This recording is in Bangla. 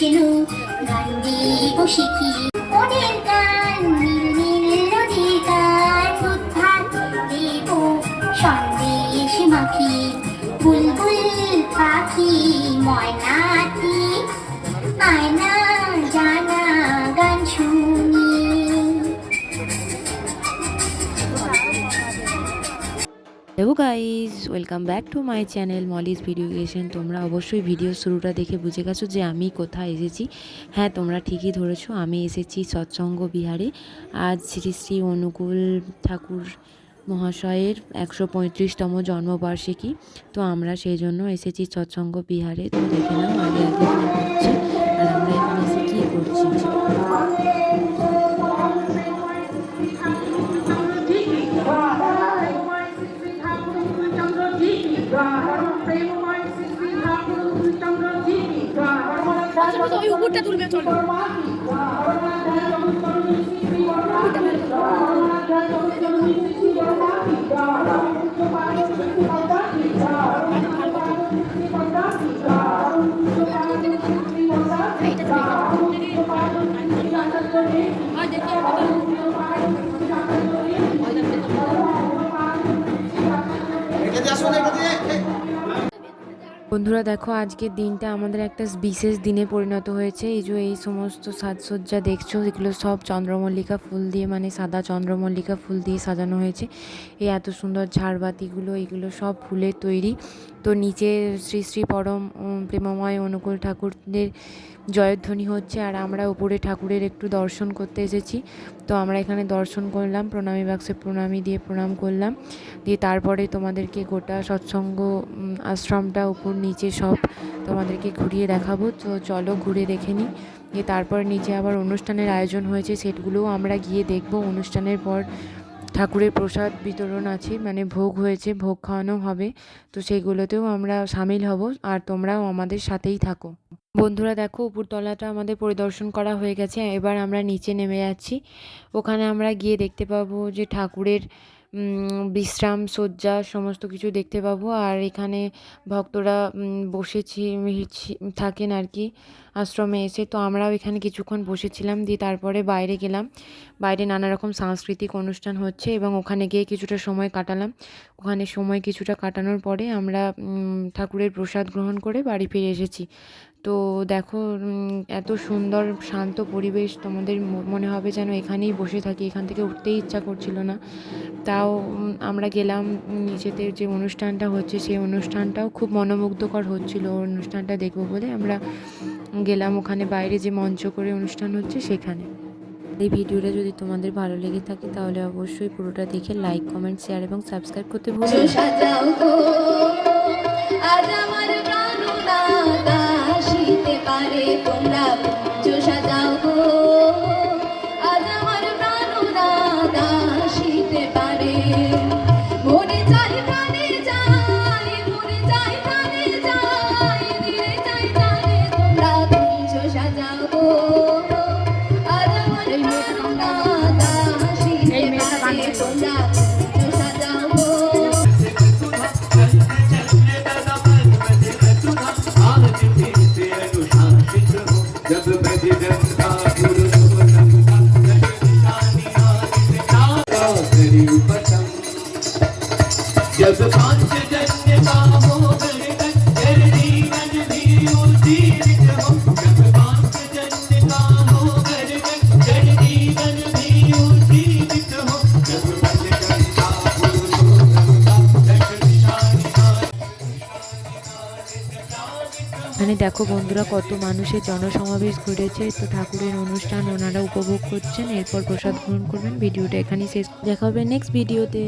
বিষ্ণু গান দিব শিখি ওদের গান নীল নীল নদীর গান উদ্ধার দেব সন্দেশ মাখি বুলবুল পাখি ময়নাটি আয়না জানা গান শুনি। Hello guys, welcome back to my channel Molly's video creation. তোমরা অবশ্যই ভিডিও শুরুটা দেখে বুঝে গেছো যে আমি কোথায় এসেছি। হ্যাঁ, তোমরা ঠিকই ধরেছো, আমি এসেছি সৎসঙ্গ বিহারে। আজ শ্রী শ্রী অনুকূল ঠাকুর মহাশয়ের 135তম জন্মবার্ষিকী। তো আমরা সেই জন্য এসেছি সৎসঙ্গ বিহারে। তো দেখে নাও আগে আগে কী করছে আর আমরা এখানে এসে কী করছি। ওই উপরটা তুলবে চলো। বন্ধুরা দেখো, আজকের দিনটা আমাদের একটা বিশেষ দিনে পরিণত হয়েছে। এই যে এই সমস্ত সাজসজ্জা দেখছো, এগুলো সব চন্দ্রমল্লিকা ফুল দিয়ে, মানে সাদা চন্দ্রমল্লিকা ফুল দিয়ে সাজানো হয়েছে। এই এত সুন্দর ঝাড়বাতিগুলো, এগুলো সব ফুলের তৈরি। তো নিচে শ্রী শ্রী পরম প্রেমময় অনুকূল ঠাকুরদের জয়ধ্বনি হচ্ছে, আর আমরা উপরে ঠাকুরের একটু দর্শন করতে এসেছি। তো আমরা এখানে দর্শন করলাম, প্রণামী বাক্সে প্রণামী দিয়ে প্রণাম করলাম, দিয়ে তারপরে তোমাদেরকে গোটা সৎসঙ্গ আশ্রমটা উপর নিচে সব তোমাদেরকে ঘুরিয়ে দেখাবো। তো চলো ঘুরে দেখে নিই। দিয়ে তারপর নিচে আবার অনুষ্ঠানের আয়োজন হয়েছে, সেগুলোও আমরা গিয়ে দেখব। অনুষ্ঠানের পর ঠাকুরের প্রসাদ বিতরণ আছে, মানে ভোগ হয়েছে, ভোগ খাওয়ানো হবে। তো সেগুলোতেও আমরা সামিল হব, আর তোমরাও আমাদের সাথেই থাকো। বন্ধুরা দেখো, উপরতলাটা আমাদের পরিদর্শন করা হয়ে গেছে, এবার আমরা নিচে নেমে যাচ্ছি। ওখানে আমরা গিয়ে দেখতে পাবো যে ঠাকুরের বিশ্রাম শয্যা সমস্ত কিছু দেখতে পাবো। আর এখানে ভক্তরা বসেছি থাকেন আর কি আশ্রমে এসে। তো আমরাও এখানে কিছুক্ষণ বসেছিলাম, দিয়ে তারপরে বাইরে গেলাম। বাইরে নানা রকম সাংস্কৃতিক অনুষ্ঠান হচ্ছে এবং ওখানে গিয়ে কিছুটা সময় কাটালাম। ওখানে সময় কিছুটা কাটানোর পরে আমরা ঠাকুরের প্রসাদ গ্রহণ করে বাড়ি ফিরে এসেছি। তো দেখো, এত সুন্দর শান্ত পরিবেশ, তোমাদের মনে হবে যেন এখানেই বসে থাকি, এখান থেকে উঠতেই ইচ্ছা করছিল না। তাও আমরা গেলাম নিচেতে, যে অনুষ্ঠানটা হচ্ছে সেই অনুষ্ঠানটাও খুব মনোমুগ্ধকর হচ্ছিল। অনুষ্ঠানটা দেখবো বলে আমরা গেলাম ওখানে, বাইরে যে মঞ্চ করে অনুষ্ঠান হচ্ছে সেখানে। এই ভিডিওটা যদি তোমাদের ভালো লেগে থাকে তাহলে অবশ্যই পুরোটা দেখে লাইক, কমেন্ট, শেয়ার এবং সাবস্ক্রাইব করতে ভুলো না। তোমরা সাজাও গো, আজ আমার প্রাণনাথ আসিতে পারে। মনে চাই প্রাণে যাই, মনে চাই প্রাণে যাই, দিলে চাই প্রাণে তোমরা কুঞ্জ সাজাও গো, আজ আমার প্রাণনাথ আসিতে পারে। তোমরা কুঞ্জ সাজাও গো। মানে দেখো বন্ধুরা, কত মানুষের জনসমাবেশ ঘটেছে। তো ঠাকুরের অনুষ্ঠান ওনারা উপভোগ করছেন, এরপর প্রসাদ গ্রহণ করবেন। ভিডিওটা এখানেই শেষ, দেখা হবে নেক্সট ভিডিওতে।